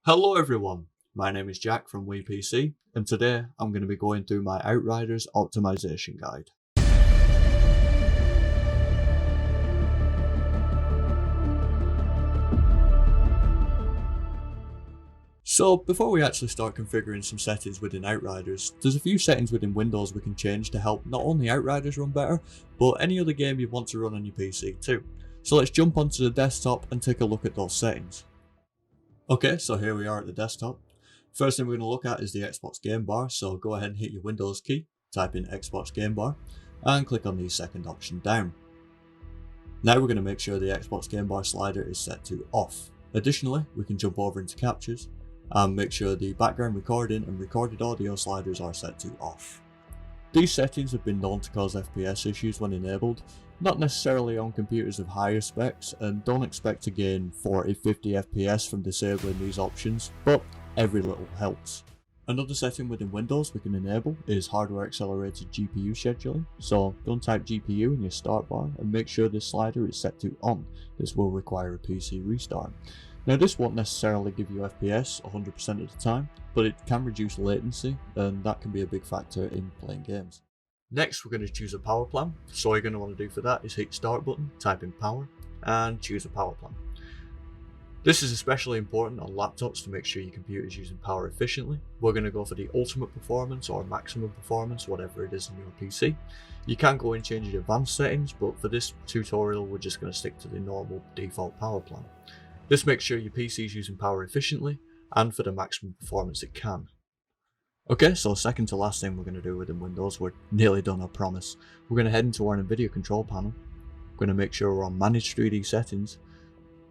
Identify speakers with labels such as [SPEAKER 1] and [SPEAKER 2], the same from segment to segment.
[SPEAKER 1] Hello everyone, my name is Jack from WePC, and today I'm going to be going through my Outriders Optimization guide. So before we actually start configuring some settings within Outriders, there's a few settings within Windows we can change to help not only Outriders run better, but any other game you want to run on your PC too. So let's jump onto the desktop and take a look at those settings. Okay, so here we are at the desktop. First thing we're going to look at is the Xbox game bar, so go ahead and hit your Windows key, type in Xbox game bar, and click on the second option down. Now we're going to make sure the Xbox game bar slider is set to off. Additionally, we can jump over into captures and make sure the background recording and recorded audio sliders are set to off. These settings have been known to cause FPS issues when enabled, not necessarily on computers of higher specs, and don't expect to gain 40-50 FPS from disabling these options, but every little helps. Another setting within Windows we can enable is hardware accelerated GPU scheduling, so go and type GPU in your start bar and make sure this slider is set to on. This will require a PC restart. Now this won't necessarily give you FPS 100% of the time, but it can reduce latency, and that can be a big factor in playing games. Next we're going to choose a power plan, so all you're going to want to do for that is hit start button, type in power, and choose a power plan. This is especially important on laptops to make sure your computer is using power efficiently. We're going to go for the ultimate performance or maximum performance, whatever it is on your PC. You can go and change your advanced settings, but for this tutorial we're just going to stick to the normal default power plan. This makes sure your PC is using power efficiently and for the maximum performance it can. Okay, so second to last thing we're going to do within Windows, we're nearly done, I promise. We're going to head into our NVIDIA control panel. We're going to make sure we're on Manage 3D settings,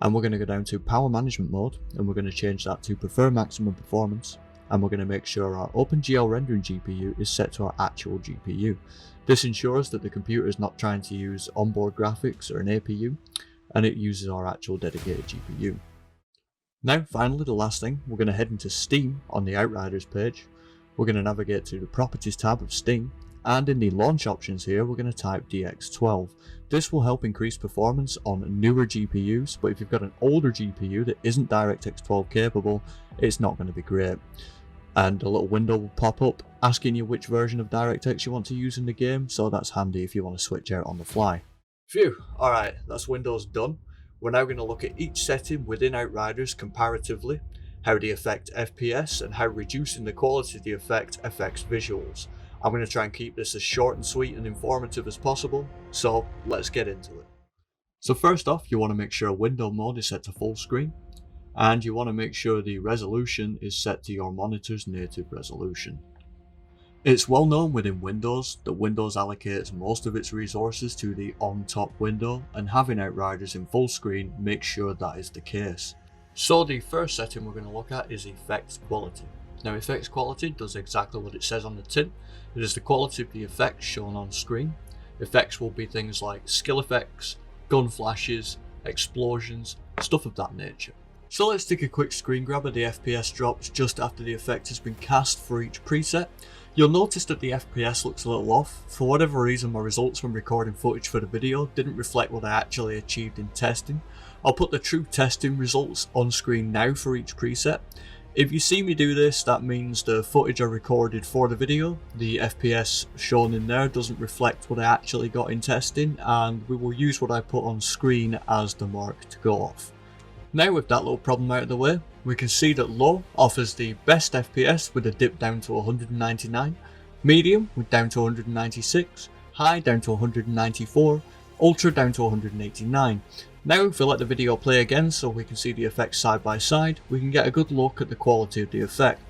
[SPEAKER 1] and we're going to go down to Power Management mode, and we're going to change that to Prefer Maximum Performance, and we're going to make sure our OpenGL rendering GPU is set to our actual GPU. This ensures that the computer is not trying to use onboard graphics or an APU, and it uses our actual dedicated GPU. Now, finally, the last thing, we're going to head into Steam on the Outriders page. We're going to navigate to the Properties tab of Steam, and in the launch options here, we're going to type DX12. This will help increase performance on newer GPUs, but if you've got an older GPU that isn't DirectX 12 capable, it's not going to be great. And a little window will pop up asking you which version of DirectX you want to use in the game, so that's handy if you want to switch out on the fly. Phew, alright, that's Windows done. We're now going to look at each setting within Outriders comparatively, how they affect FPS, and how reducing the quality of the effect affects visuals. I'm going to try and keep this as short and sweet and informative as possible, so let's get into it. So first off, you want to make sure window mode is set to full screen, and you want to make sure the resolution is set to your monitor's native resolution. It's well known within Windows that Windows allocates most of its resources to the on-top window, and having Outriders in full screen makes sure that is the case. So the first setting we're going to look at is Effects Quality. Now Effects Quality does exactly what it says on the tin. It is the quality of the effects shown on screen. Effects will be things like skill effects, gun flashes, explosions, stuff of that nature. So let's take a quick screen grab of the FPS drops just after the effect has been cast for each preset. You'll notice that the FPS looks a little off. For whatever reason, my results from recording footage for the video didn't reflect what I actually achieved in testing. I'll put the true testing results on screen now for each preset. If you see me do this, that means the footage I recorded for the video, the FPS shown in there doesn't reflect what I actually got in testing, and we will use what I put on screen as the mark to go off. Now with that little problem out of the way, we can see that low offers the best FPS with a dip down to 199, medium with down to 196, high down to 194, ultra down to 189. Now if we let the video play again so we can see the effects side by side, we can get a good look at the quality of the effect.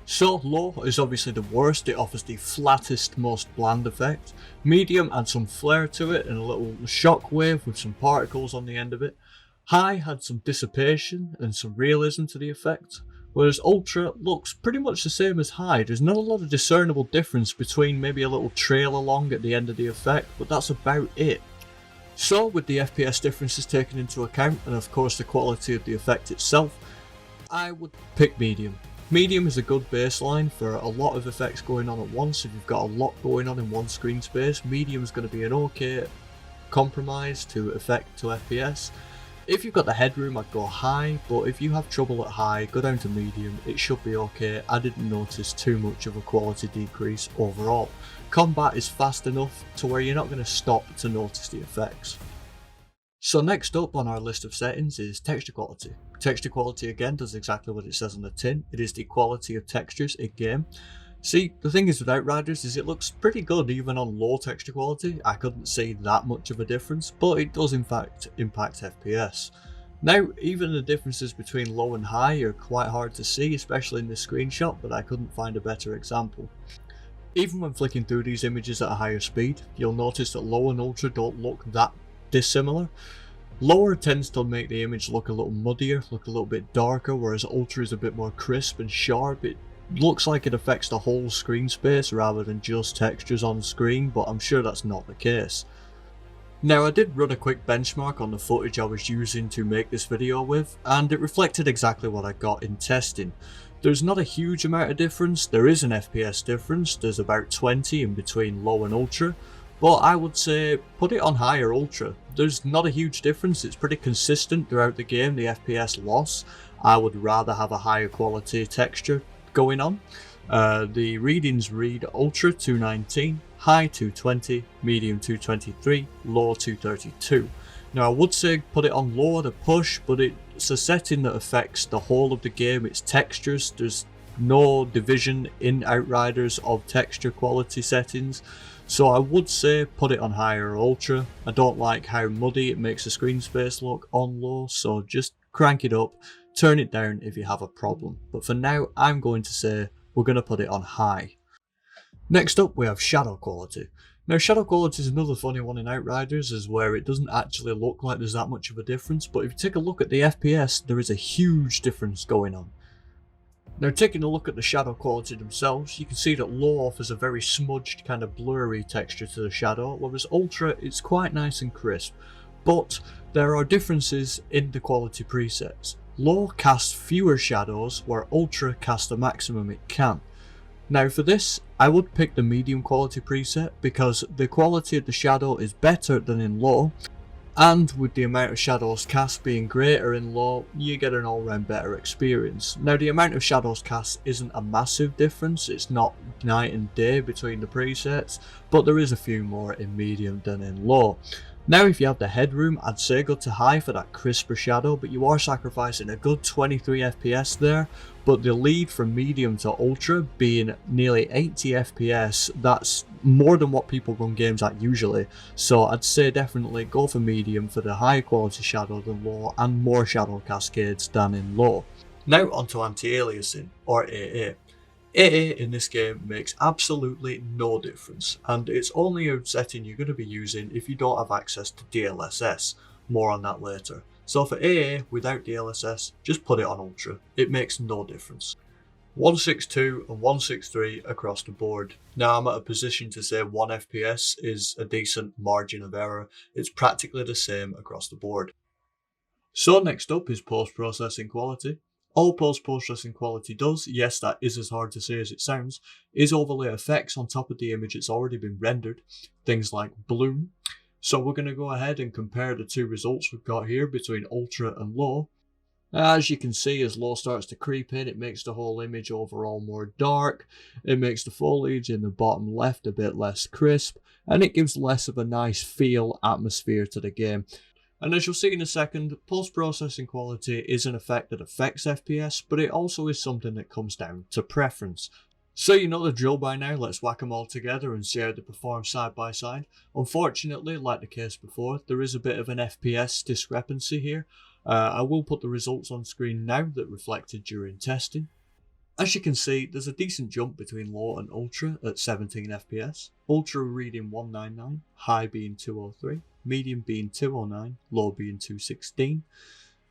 [SPEAKER 1] So low is obviously the worst, it offers the flattest, most bland effect. Medium adds some flair to it and a little shock wave with some particles on the end of it. High had some dissipation and some realism to the effect, whereas Ultra looks pretty much the same as High. There's not a lot of discernible difference between maybe a little trail along at the end of the effect, but that's about it. So with the FPS differences taken into account, and of course the quality of the effect itself, I would pick Medium. Medium is a good baseline for a lot of effects going on at once. If you've got a lot going on in one screen space, Medium is going to be an okay compromise to effect to FPS. If you've got the headroom, I'd go high, but if you have trouble at high, go down to medium, it should be okay. I didn't notice too much of a quality decrease overall. Combat is fast enough to where you're not going to stop to notice the effects. So next up on our list of settings is texture quality. Texture quality again does exactly what it says on the tin. It is the quality of textures in game. See, the thing is with Outriders is it looks pretty good even on low texture quality. I couldn't see that much of a difference, but it does in fact impact FPS. Now, even the differences between low and high are quite hard to see, especially in this screenshot, but I couldn't find a better example. Even when flicking through these images at a higher speed, you'll notice that low and ultra don't look that dissimilar. Lower tends to make the image look a little muddier, look a little bit darker, whereas ultra is a bit more crisp and sharp. It looks like it affects the whole screen space rather than just textures on screen, but I'm sure that's not the case. Now, I did run a quick benchmark on the footage I was using to make this video with, and it reflected exactly what I got in testing. There's not a huge amount of difference. There is an FPS difference, there's about 20 in between low and ultra, but I would say put it on high or ultra. There's not a huge difference, it's pretty consistent throughout the game, the FPS loss. I would rather have a higher quality texture going on. The readings read ultra 219, high 220, medium 223, low 232. Now I would say put it on low at a push, but it's a setting that affects the whole of the game, it's textures. There's no division in Outriders of texture quality settings, so I would say put it on high or ultra. I don't like how muddy it makes the screen space look on low, so just crank it up, turn it down if you have a problem. But for now, I'm going to say we're going to put it on high. Next up, we have shadow quality. Now, shadow quality is another funny one in Outriders, is where it doesn't actually look like there's that much of a difference, but if you take a look at the FPS, there is a huge difference going on. Now, taking a look at the shadow quality themselves, you can see that low offers a very smudged, kind of blurry texture to the shadow, whereas ultra it's quite nice and crisp. But there are differences in the quality presets. Low casts fewer shadows, where ultra casts the maximum it can. Now for this, I would pick the medium quality preset because the quality of the shadow is better than in low, and with the amount of shadows cast being greater in low, you get an all-round better experience. Now the amount of shadows cast isn't a massive difference, it's not night and day between the presets, but there is a few more in medium than in low. Now if you have the headroom, I'd say go to high for that crisper shadow, but you are sacrificing a good 23 FPS there, but the lead from medium to ultra being nearly 80 FPS, that's more than what people run games at usually, so I'd say definitely go for medium for the higher quality shadow than low and more shadow cascades than in low. Now onto anti-aliasing, or AA. AA in this game makes absolutely no difference, and it's only a setting you're going to be using if you don't have access to DLSS. More on that later. So for AA without DLSS, just put it on ultra. It makes no difference. 162 and 163 across the board. Now I'm at a position to say 1 FPS is a decent margin of error. It's practically the same across the board. So next up is post-processing quality. All post-processing quality does, yes that is as hard to say as it sounds, is overlay effects on top of the image that's already been rendered, things like bloom. So we're going to go ahead and compare the two results we've got here between ultra and low. As you can see, as low starts to creep in, it makes the whole image overall more dark, it makes the foliage in the bottom left a bit less crisp, and it gives less of a nice feel atmosphere to the game. And as you'll see in a second, post-processing quality is an effect that affects FPS, but it also is something that comes down to preference. So you know the drill by now, let's whack them all together and see how they perform side by side. Unfortunately, like the case before, there is a bit of an FPS discrepancy here. I will put the results on screen now that reflected during testing. As you can see, there's a decent jump between low and ultra at 17 FPS. Ultra reading 199, high being 203, medium being 209, low being 216.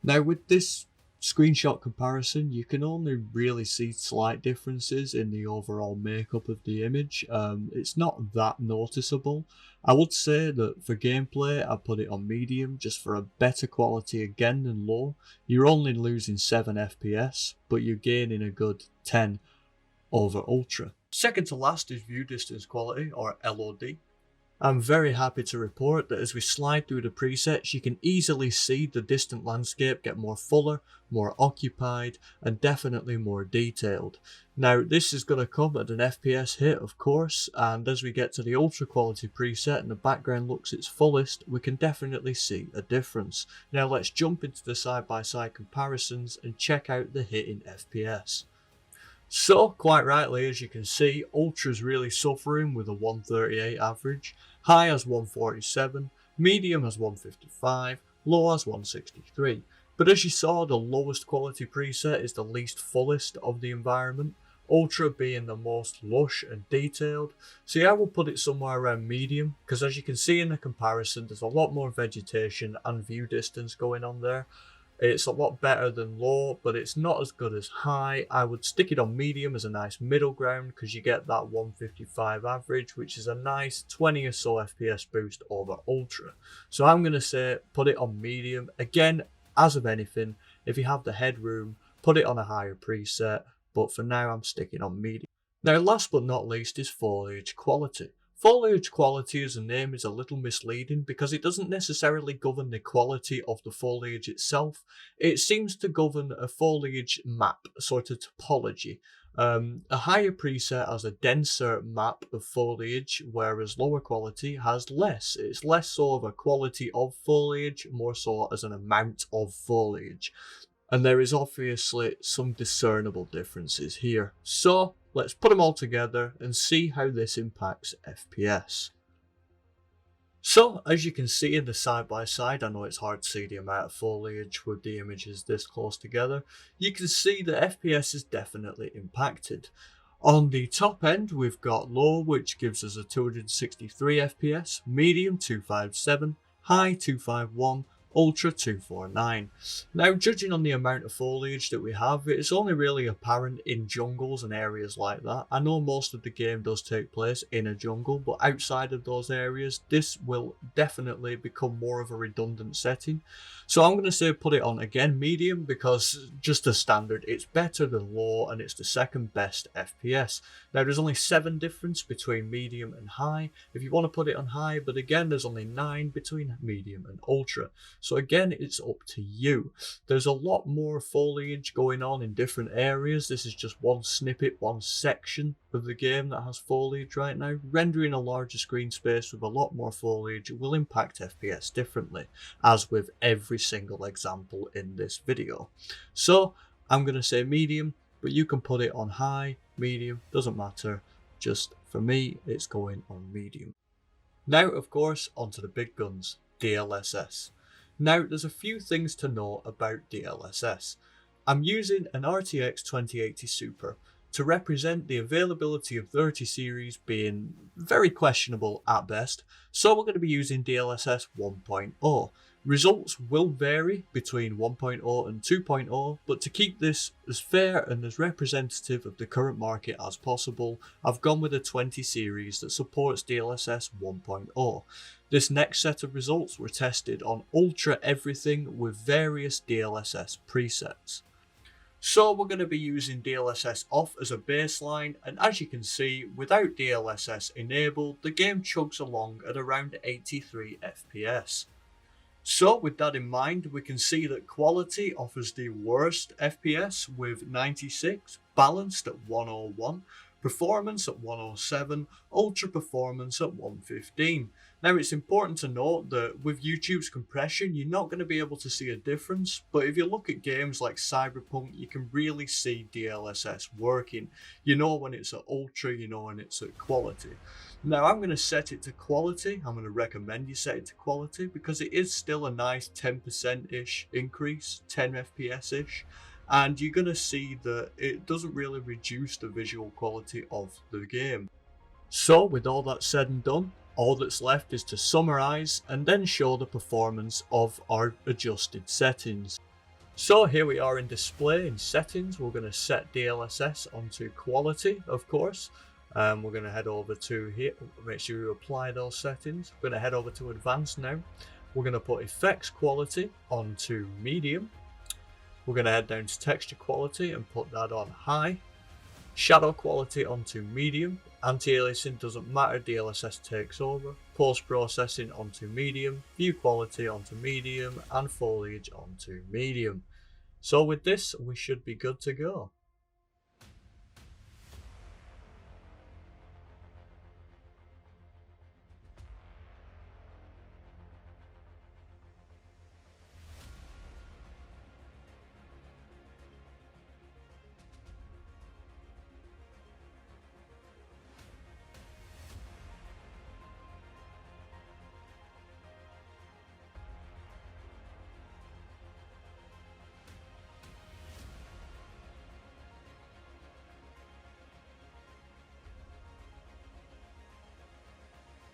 [SPEAKER 1] Now with this screenshot comparison, you can only really see slight differences in the overall makeup of the image. It's not that noticeable. I would say that for gameplay, I put it on medium just for a better quality again than low. You're only losing 7 FPS, but you're gaining a good 10 over ultra. Second to last is view distance quality, or LOD. I'm very happy to report that as we slide through the presets, you can easily see the distant landscape get more fuller, more occupied, and definitely more detailed. Now, this is going to come at an FPS hit, of course, and as we get to the ultra quality preset and the background looks its fullest, we can definitely see a difference. Now, let's jump into the side-by-side comparisons and check out the hit in FPS. So, quite rightly, as you can see, Ultra's really suffering with a 138 average, High has 147, Medium has 155, Low has 163. But as you saw, the lowest quality preset is the least fullest of the environment, Ultra being the most lush and detailed. So yeah, I will put it somewhere around Medium, because as you can see in the comparison, there's a lot more vegetation and view distance going on there. It's a lot better than Low, but it's not as good as High. I would stick it on Medium as a nice middle ground because you get that 155 average, which is a nice 20 or so FPS boost over Ultra. So I'm going to say put it on Medium. Again, as of anything, if you have the headroom, put it on a higher preset, but for now I'm sticking on Medium. Now, last but not least is Foliage Quality. Foliage Quality as a name is a little misleading because it doesn't necessarily govern the quality of the foliage itself. It seems to govern a foliage map, a sort of topology. A higher preset has a denser map of foliage, whereas lower quality has less. It's less so of a quality of foliage, more so as an amount of foliage. And there is obviously some discernible differences here. So let's put them all together and see how this impacts FPS. So as you can see in the side by side, I know it's hard to see the amount of foliage with the images this close together, you can see that FPS is definitely impacted. On the top end, we've got Low, which gives us a 263 FPS, Medium 257, High 251, Ultra 249. Now, judging on the amount of foliage that we have, it's only really apparent in jungles and areas like that. I know most of the game does take place in a jungle, but outside of those areas, this will definitely become more of a redundant setting. So I'm going to say put it on again Medium because just a standard, it's better than Low and it's the second best FPS. Now, there's only 7 difference between Medium and High if you want to put it on High, but again, there's only 9 between Medium and Ultra. So again, it's up to you. There's a lot more foliage going on in different areas. This is just one snippet, one section of the game that has foliage right now. Rendering a larger screen space with a lot more foliage will impact FPS differently, as with every single example in this video. So I'm going to say Medium, but you can put it on High, Medium, doesn't matter. Just for me, it's going on Medium. Now, of course, onto the big guns, DLSS. Now, there's a few things to know about DLSS. I'm using an RTX 2080 Super to represent the availability of 30 series being very questionable at best, so we're going to be using DLSS 1.0. Results will vary between 1.0 and 2.0, but to keep this as fair and as representative of the current market as possible, I've gone with a 20 series that supports DLSS 1.0. This next set of results were tested on Ultra everything with various DLSS presets. So we're going to be using DLSS off as a baseline, and as you can see, without DLSS enabled, the game chugs along at around 83 FPS. So with that in mind, we can see that quality offers the worst FPS with 96, balanced at 101, performance at 107, ultra performance at 115. Now it's important to note that with YouTube's compression, you're not going to be able to see a difference, but if you look at games like Cyberpunk, you can really see DLSS working. You know when it's at ultra, you know when it's at quality. Now I'm going to set it to quality. I'm going to recommend you set it to quality because it is still a nice 10%-ish increase, 10 FPS-ish. And you're going to see that it doesn't really reduce the visual quality of the game. So with all that said and done, all that's left is to summarize and then show the performance of our adjusted settings. So here we are in display in settings. We're going to set DLSS onto quality, of course. We're going to head over to here, make sure you apply those settings. We're going to head over to advanced now. We're going to put effects quality onto medium. We're going to head down to texture quality and put that on high. Shadow quality onto medium. Anti-aliasing doesn't matter, DLSS takes over. post-processing onto medium, view quality onto medium, and foliage onto medium. So with this, we should be good to go.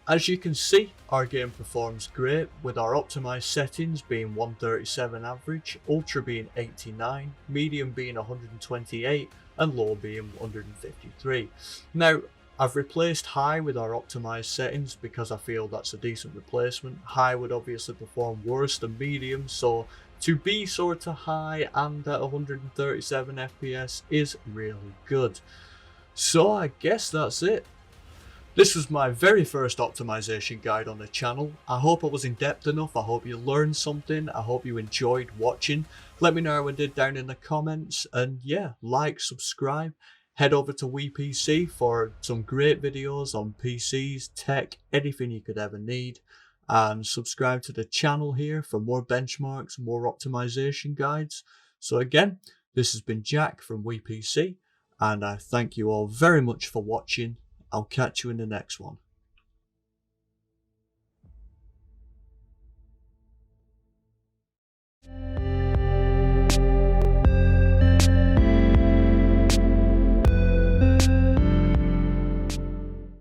[SPEAKER 1] As you can see, our game performs great with our optimized settings being 137 average, ultra being 89, medium being 128 and low being 153. Now, I've replaced high with our optimized settings because I feel that's a decent replacement. High would obviously perform worse than medium, so to be sort of high and at 137 FPS is really good. So I guess that's it. This was my very first optimization guide on the channel. I hope I was in depth enough, I hope you learned something, I hope you enjoyed watching. Let me know how I did down in the comments, and yeah, like, subscribe, head over to WePC for some great videos on PCs, tech, anything you could ever need, and subscribe to the channel here for more benchmarks, more optimization guides. So again, this has been Jack from WePC, and I thank you all very much for watching. I'll catch you in the next one.